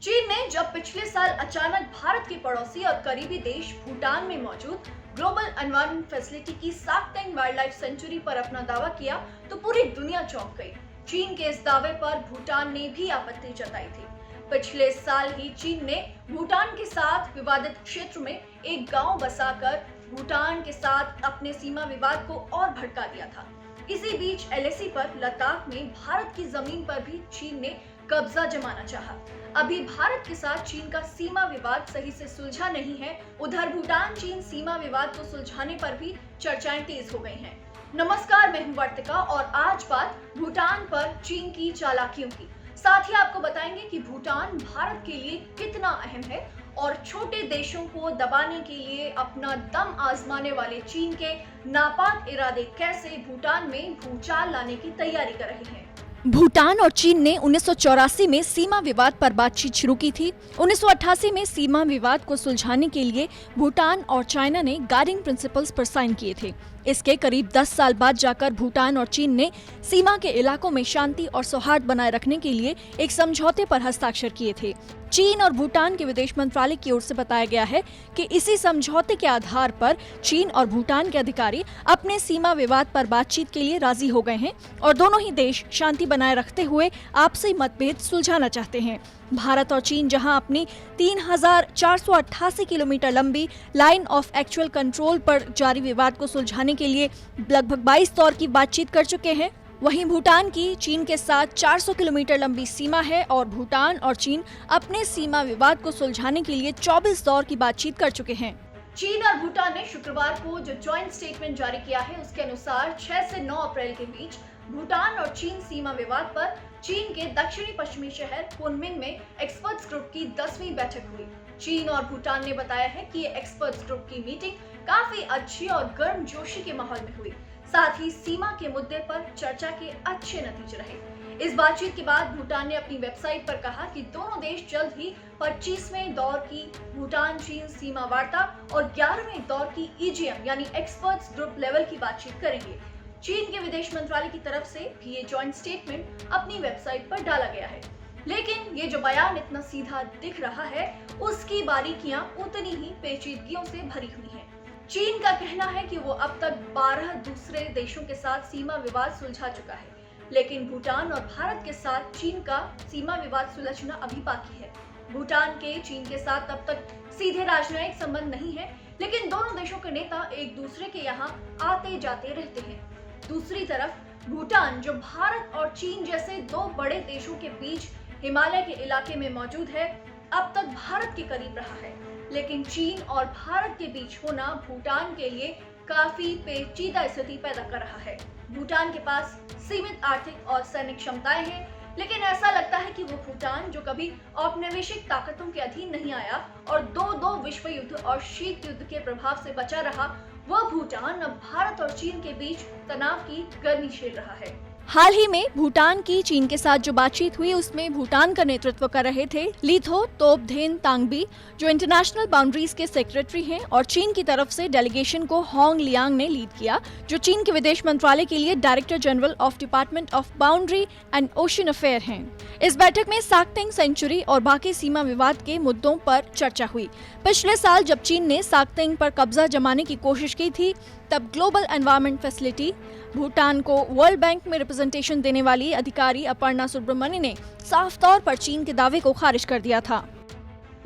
चीन ने जब पिछले साल अचानक भारत के पड़ोसी और करीबी देश भूटान में मौजूद ग्लोबल एनवायरनमेंट फैसिलिटी की साक्टेंग वाइल्ड लाइफ सेंचुरी पर अपना दावा किया तो पूरी दुनिया चौंक गई। चीन के इस दावे पर भूटान ने भी आपत्ति जताई थी। पिछले साल ही चीन ने भूटान के साथ विवादित क्षेत्र में एक गांव बसाकर भूटान के साथ अपने सीमा विवाद को और भड़का दिया था। इसी बीच एलएसी पर लद्दाख में भारत की जमीन पर भी चीन ने कब्जा जमाना चाहा। अभी भारत के साथ चीन का सीमा विवाद सही से सुलझा नहीं है। उधर भूटान चीन सीमा विवाद को सुलझाने पर भी चर्चाएं तेज हो गई हैं। नमस्कार, मैं हूं वर्तिका और आज बात भूटान पर चीन की चालाकियों की। साथ ही आपको बताएंगे कि भूटान भारत के लिए कितना अहम है और छोटे देशों को दबाने के लिए अपना दम आजमाने वाले चीन के नापाक इरादे कैसे भूटान में भूचाल लाने की तैयारी कर रहे हैं। भूटान और चीन ने 1984 में सीमा विवाद पर बातचीत शुरू की थी। 1988 में सीमा विवाद को सुलझाने के लिए भूटान और चाइना ने गाइडिंग प्रिंसिपल्स पर साइन किए थे। इसके करीब 10 साल बाद जाकर भूटान और चीन ने सीमा के इलाकों में शांति और सौहार्द बनाए रखने के लिए एक समझौते पर हस्ताक्षर किए थे। चीन और भूटान के विदेश मंत्रालय की ओर से बताया गया है कि इसी समझौते के आधार पर चीन और भूटान के अधिकारी अपने सीमा विवाद पर बातचीत के लिए राजी हो गए हैं और दोनों ही देश शांति बनाए रखते हुए आपसी मतभेद सुलझाना चाहते हैं। भारत और चीन जहां अपनी 3,488 किलोमीटर लंबी लाइन ऑफ एक्चुअल कंट्रोल पर जारी विवाद को सुलझाने के लिए लगभग 22 दौर की बातचीत कर चुके हैं, वहीं भूटान की चीन के साथ 400 किलोमीटर लंबी सीमा है और भूटान और चीन अपने सीमा विवाद को सुलझाने के लिए 24 दौर की बातचीत कर चुके हैं। चीन और भूटान ने शुक्रवार को जो जॉइंट स्टेटमेंट जारी किया है उसके अनुसार 6 से 9 अप्रैल के बीच भूटान और चीन सीमा विवाद पर चीन के दक्षिणी पश्चिमी शहर कुनमिंग में एक्सपर्ट्स ग्रुप की 10वीं बैठक हुई। चीन और भूटान ने बताया है कि ये एक्सपर्ट्स ग्रुप की मीटिंग काफी अच्छी और गर्मजोशी के माहौल में हुई। साथ ही सीमा के मुद्दे पर चर्चा के अच्छे नतीजे रहे। इस बातचीत के बाद भूटान ने अपनी वेबसाइट पर कहा कि दोनों देश जल्द ही 25वें दौर की भूटान चीन सीमा वार्ता और 11वें दौर की ईजीएम यानी एक्सपर्ट्स ग्रुप लेवल की बातचीत करेंगे। चीन के विदेश मंत्रालय की तरफ से भी ये जॉइंट स्टेटमेंट अपनी वेबसाइट पर डाला गया है। लेकिन ये जो बयान इतना सीधा दिख रहा है उसकी बारीकियां उतनी ही पेचीदगियों से भरी हुई हैं। चीन का कहना है कि वो अब तक 12 दूसरे देशों के साथ सीमा विवाद सुलझा चुका है, लेकिन भूटान और भारत के साथ चीन का सीमा विवाद सुलझना अभी बाकी है। भूटान के चीन के साथ अब तक सीधे राजनयिक संबंध नहीं है, लेकिन दोनों देशों के नेता एक दूसरे के यहाँ आते जाते रहते हैं। दूसरी तरफ भूटान जो भारत और चीन जैसे दो बड़े देशों के बीच हिमालय के इलाके में मौजूद है, अब तक भारत के करीब रहा है, लेकिन चीन और भारत के बीच होना भूटान के लिए काफी पेचीदा स्थिति पैदा कर रहा है। भूटान के पास सीमित आर्थिक और सैनिक क्षमताएं हैं, लेकिन ऐसा लगता है कि वो भूटान जो कभी औपनिवेशिक ताकतों के अधीन नहीं आया और दो विश्व युद्ध और शीत युद्ध के प्रभाव से बचा रहा, वह भूटान अब भारत और चीन के बीच तनाव की गर्मी झेल रहा है। हाल ही में भूटान की चीन के साथ जो बातचीत हुई उसमें भूटान का नेतृत्व कर रहे थे लीथो तोपधेन तांगबी, जो इंटरनेशनल बाउंड्रीज के सेक्रेटरी हैं, और चीन की तरफ से डेलीगेशन को होंग लियांग ने लीड किया, जो चीन के विदेश मंत्रालय के लिए director general of department of boundary and ocean affair हैं। इस बैठक में साक्टेंग सेंचुरी और बाकी सीमा विवाद के मुद्दों पर चर्चा हुई। पिछले साल जब चीन ने साक्टेंग पर कब्जा जमाने की कोशिश की थी, तब ग्लोबल एनवायरनमेंट फैसिलिटी भूटान को वर्ल्ड बैंक में रिप्रेजेंटेशन देने वाली अधिकारी अपर्णा सुब्रमण्य ने साफ तौर पर चीन के दावे को खारिज कर दिया था।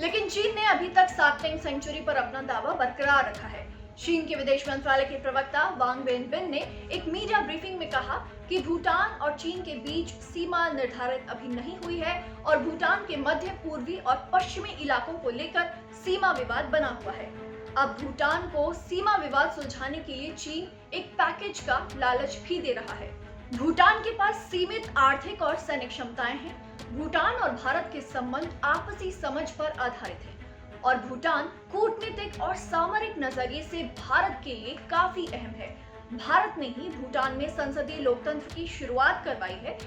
लेकिन चीन ने अभी तक साक्टेंग सेंचुरी पर अपना दावा बरकरार रखा है। चीन के विदेश मंत्रालय के प्रवक्ता वांग वेनबिन ने एक मीडिया ब्रीफिंग में कहा कि भूटान और चीन के बीच सीमा निर्धारित अभी नहीं हुई है और भूटान के मध्य पूर्वी और पश्चिमी इलाकों को लेकर सीमा विवाद बना हुआ है। अब भूटान को सीमा विवाद सुलझाने के लिए चीन एक पैकेज का लालच भी दे रहा है। भूटान के पास सीमित आर्थिक और सैनिक क्षमताएं हैं। भूटान और भारत के संबंध आपसी समझ पर आधारित हैं और भूटान कूटनीतिक और सामरिक नजरिए से भारत के लिए काफी अहम है। भारत ने ही भूटान में संसदीय लोकतंत्र की शुरुआत करवाई है।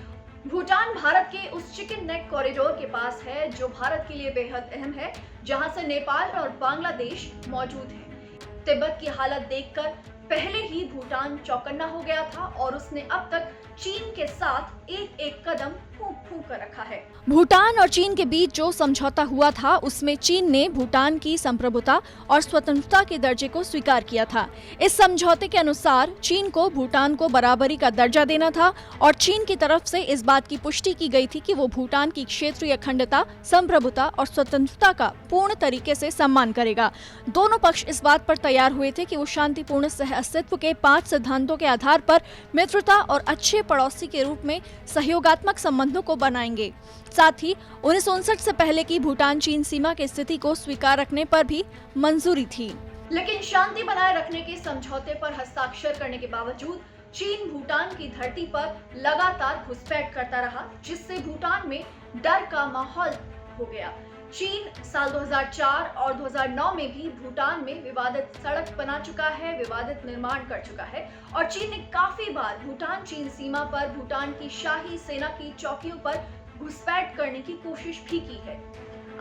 भूटान भारत के उस चिकन नेक कॉरिडोर के पास है जो भारत के लिए बेहद अहम है, जहां से नेपाल और बांग्लादेश मौजूद हैं। तिब्बत की हालत देखकर पहले ही भूटान चौकन्ना हो गया था और उसने अब तक चीन के साथ एक एक कदम फूंक फूंक कर रखा है। भूटान और चीन के बीच जो समझौता हुआ था उसमें चीन ने भूटान की संप्रभुता और स्वतंत्रता के दर्जे को स्वीकार किया था। इस समझौते के अनुसार चीन को भूटान को बराबरी का दर्जा देना था और चीन की तरफ से इस बात की पुष्टि की गई थी कि वो भूटान की क्षेत्रीय अखंडता, संप्रभुता और स्वतंत्रता का पूर्ण तरीके से सम्मान करेगा। दोनों पक्ष इस बात पर तैयार हुए थे कि वो शांतिपूर्ण सह अस्तित्व के 5 सिद्धांतों के आधार पर मित्रता और अच्छे पड़ोसी के रूप में सहयोगात्मक संबंधों को बनाएंगे। साथ ही 1959 से पहले की भूटान चीन सीमा की स्थिति को स्वीकार रखने पर भी मंजूरी थी। लेकिन शांति बनाए रखने के समझौते पर हस्ताक्षर करने के बावजूद चीन भूटान की धरती पर लगातार घुसपैठ करता रहा, जिससे भूटान में डर का माहौल हो गया। चीन साल 2004 और 2009 में भी भूटान में विवादित सड़क बना चुका है, विवादित निर्माण कर चुका है और चीन ने काफी बार भूटान चीन सीमा पर भूटान की शाही सेना की चौकियों पर घुसपैठ करने की कोशिश भी की है।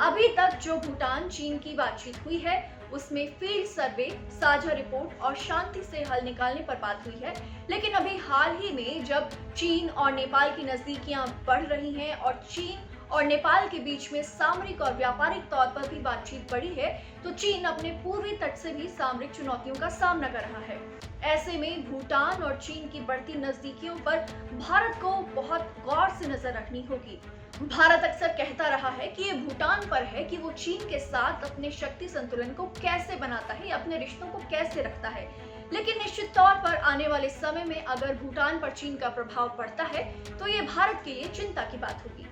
अभी तक जो भूटान चीन की बातचीत हुई है उसमें फील्ड सर्वे, साझा रिपोर्ट और शांति से हल निकालने पर बात हुई है। लेकिन अभी हाल ही में जब चीन और नेपाल की नजदीकियां बढ़ रही हैं और चीन और नेपाल के बीच में सामरिक और व्यापारिक तौर पर भी बातचीत बढ़ी है, तो चीन अपने पूर्वी तट से भी सामरिक चुनौतियों का सामना कर रहा है। ऐसे में भूटान और चीन की बढ़ती नजदीकियों पर भारत को बहुत गौर से नजर रखनी होगी। भारत अक्सर कहता रहा है कि ये भूटान पर है कि वो चीन के साथ अपने शक्ति संतुलन को कैसे बनाता है, अपने रिश्तों को कैसे रखता है। लेकिन निश्चित तौर पर आने वाले समय में अगर भूटान पर चीन का प्रभाव पड़ता है तो ये भारत के लिए चिंता की बात होगी।